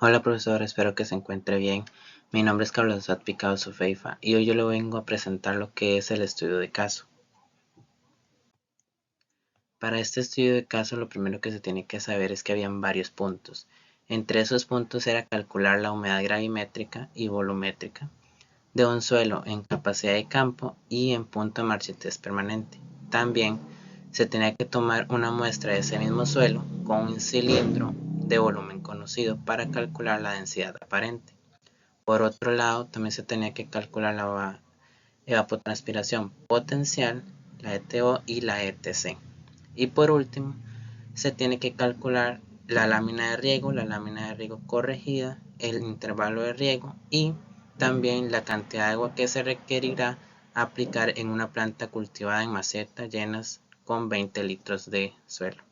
Hola profesor, espero que se encuentre bien. Mi nombre es Carlos Suat Picado Sufeifa y hoy yo le vengo a presentar lo que es el estudio de caso. Para este estudio de caso lo primero que se tiene que saber es que habían varios puntos. Entre esos puntos era calcular la humedad gravimétrica y volumétrica de un suelo en capacidad de campo y en punto de marchitez permanente. También se tenía que tomar una muestra de ese mismo suelo con un cilindro de volumen conocido para calcular la densidad aparente. Por otro lado, también se tenía que calcular la evapotranspiración potencial, la ETO y la ETC. Y por último, se tiene que calcular la lámina de riego corregida, el intervalo de riego y también la cantidad de agua que se requerirá aplicar en una planta cultivada en macetas llenas con 20 litros de suelo.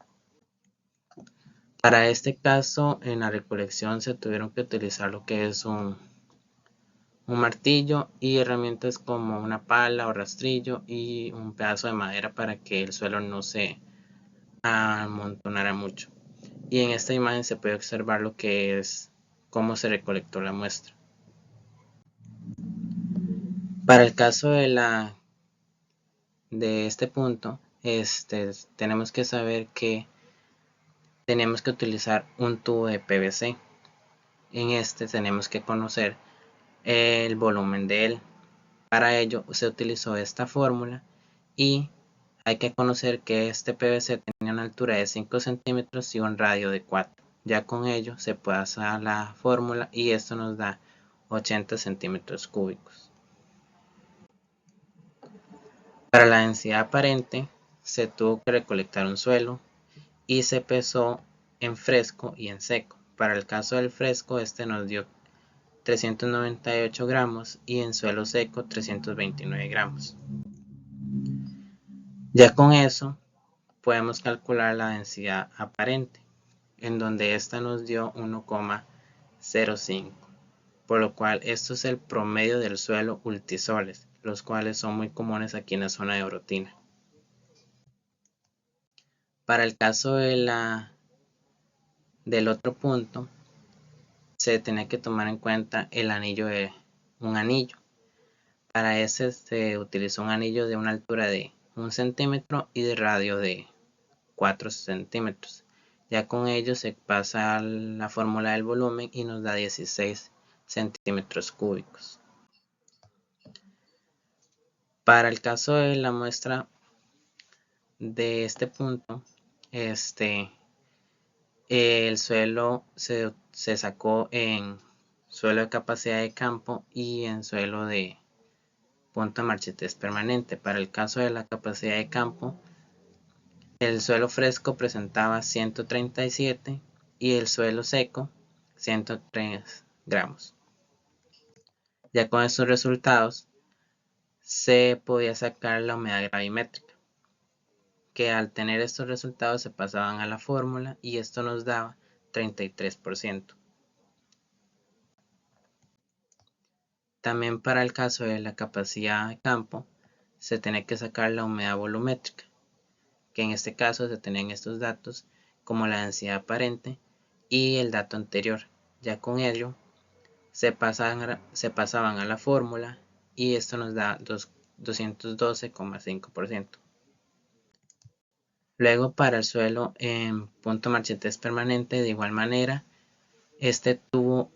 Para este caso, en la recolección se tuvieron que utilizar lo que es un martillo y herramientas como una pala o rastrillo y un pedazo de madera para que el suelo no se amontonara mucho. Y en esta imagen se puede observar lo que es cómo se recolectó la muestra. Para el caso de este punto, tenemos que saber que tenemos que utilizar un tubo de PVC. En este tenemos que conocer el volumen de él. Para ello se utilizó esta fórmula y hay que conocer que este PVC tenía una altura de 5 centímetros y un radio de 4. Ya con ello se puede hacer la fórmula y esto nos da 80 centímetros cúbicos. Para la densidad aparente se tuvo que recolectar un suelo y se pesó en fresco y en seco. Para el caso del fresco este nos dio 398 gramos y en suelo seco 329 gramos. Ya con eso podemos calcular la densidad aparente, en donde esta nos dio 1,05, por lo cual esto es el promedio del suelo ultisoles, los cuales son muy comunes aquí en la zona de Orotina. Para el caso del otro punto, se tenía que tomar en cuenta el anillo de un anillo. Para ese se utilizó un anillo de una altura de 1 centímetro y de radio de 4 centímetros. Ya con ello se pasa la fórmula del volumen y nos da 16 centímetros cúbicos. Para el caso de la muestra de este punto, el suelo se sacó en suelo de capacidad de campo y en suelo de punto de marchitez permanente. Para el caso de la capacidad de campo, el suelo fresco presentaba 137 y el suelo seco 103 gramos. Ya con estos resultados se podía sacar la humedad gravimétrica, que al tener estos resultados se pasaban a la fórmula y esto nos daba 33%. También para el caso de la capacidad de campo se tenía que sacar la humedad volumétrica, que en este caso se tenían estos datos como la densidad aparente y el dato anterior. Ya con ello se pasaban a la fórmula y esto nos da 212,5%. Luego para el suelo en punto marchitez permanente, de igual manera, este tuvo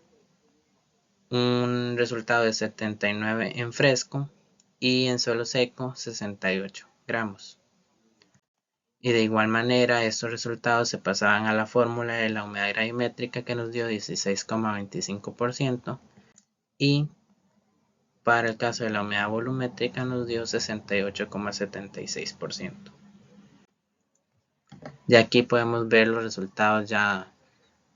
un resultado de 79 en fresco y en suelo seco 68 gramos. Y de igual manera estos resultados se pasaban a la fórmula de la humedad gravimétrica que nos dio 16,25% y para el caso de la humedad volumétrica nos dio 68,76%. Y aquí podemos ver los resultados ya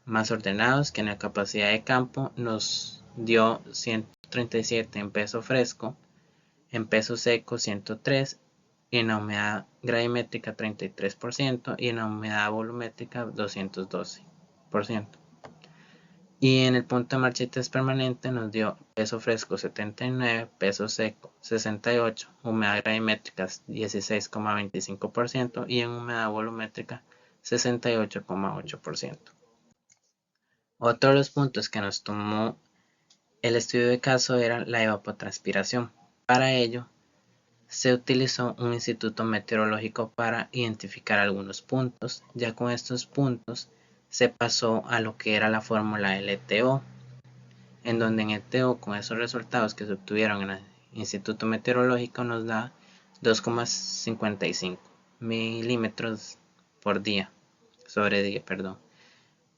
más ordenados, que en la capacidad de campo nos dio 137 en peso fresco, en peso seco 103, y en la humedad gravimétrica 33% y en la humedad volumétrica 212%. Y en el punto de marchitez permanente nos dio peso fresco 79, peso seco 68, humedad gravimétrica 16,25% y en humedad volumétrica 68,8%. Otro de los puntos que nos tomó el estudio de caso era la evapotranspiración. Para ello, se utilizó un instituto meteorológico para identificar algunos puntos. Ya con estos puntos se pasó a lo que era la fórmula LTO, en donde en ETO, con esos resultados que se obtuvieron en el Instituto Meteorológico, nos da 2,55 milímetros por día, sobre día, perdón.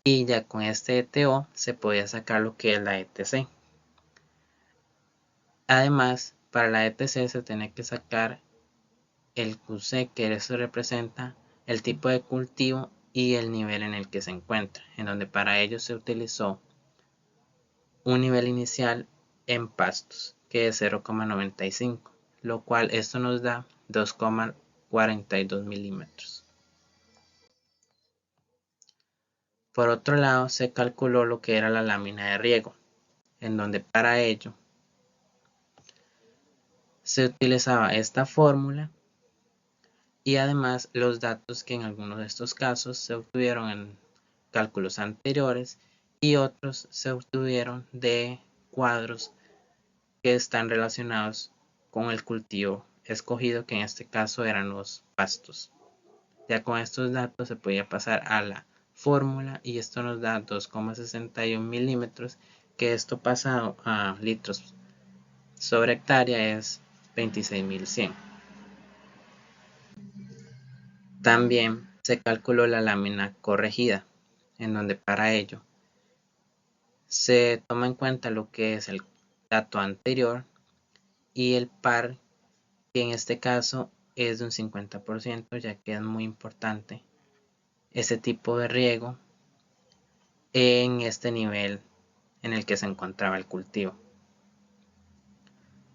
Y ya con este ETO se podía sacar lo que es la ETC. Además, para la ETC se tiene que sacar el QC, que eso representa el tipo de cultivo y el nivel en el que se encuentra, en donde para ello se utilizó un nivel inicial en pastos, que es 0,95, lo cual esto nos da 2,42 milímetros. Por otro lado, se calculó lo que era la lámina de riego, en donde para ello se utilizaba esta fórmula y además los datos que en algunos de estos casos se obtuvieron en cálculos anteriores y otros se obtuvieron de cuadros que están relacionados con el cultivo escogido, que en este caso eran los pastos. Ya con estos datos se podía pasar a la fórmula y esto nos da 2,61 milímetros, que esto pasado a litros sobre hectárea es 26.100. También se calculó la lámina corregida, en donde para ello se toma en cuenta lo que es el dato anterior y el par, que en este caso es de un 50%, ya que es muy importante ese tipo de riego en este nivel en el que se encontraba el cultivo.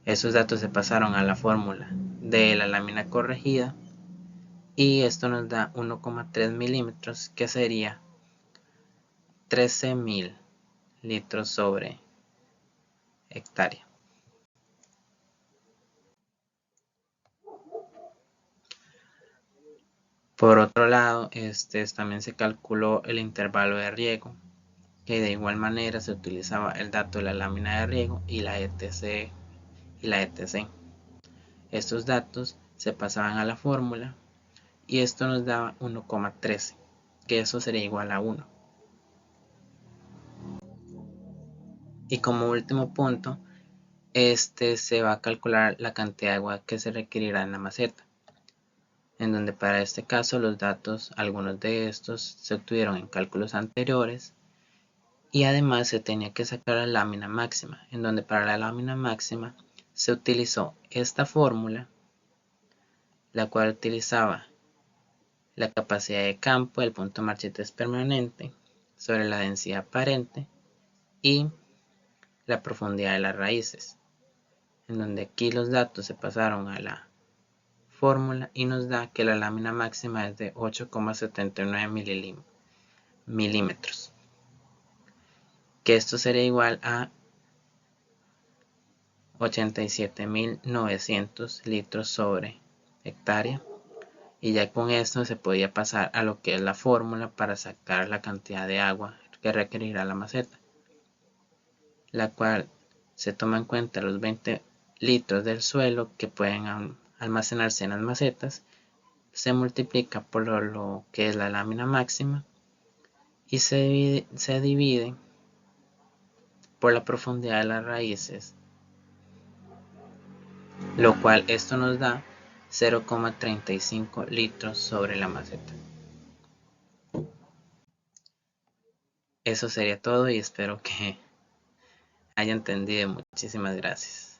Esos datos se pasaron a la fórmula de la lámina corregida y esto nos da 1,3 milímetros, que sería 13.000 litros sobre hectárea. Por otro lado, también se calculó el intervalo de riego, que de igual manera se utilizaba el dato de la lámina de riego y la ETC y la ETC. Estos datos se pasaban a la fórmula y esto nos daba 1,13, que eso sería igual a 1. Y como último punto, se va a calcular la cantidad de agua que se requerirá en la maceta, en donde para este caso los datos, algunos de estos se obtuvieron en cálculos anteriores y además se tenía que sacar la lámina máxima, en donde para la lámina máxima se utilizó esta fórmula, la cual utilizaba la capacidad de campo del punto marchites permanente sobre la densidad aparente y la profundidad de las raíces, en donde aquí los datos se pasaron a la fórmula y nos da que la lámina máxima es de 8,79 milímetros, que esto sería igual a 87.900 litros sobre hectárea, y ya con esto se podía pasar a lo que es la fórmula para sacar la cantidad de agua que requerirá la maceta, la cual se toma en cuenta los 20 litros del suelo que pueden almacenarse en las macetas, se multiplica por lo que es la lámina máxima y se divide por la profundidad de las raíces, lo cual esto nos da 0,35 litros sobre la maceta. Eso sería todo y espero que haya entendido. Muchísimas gracias.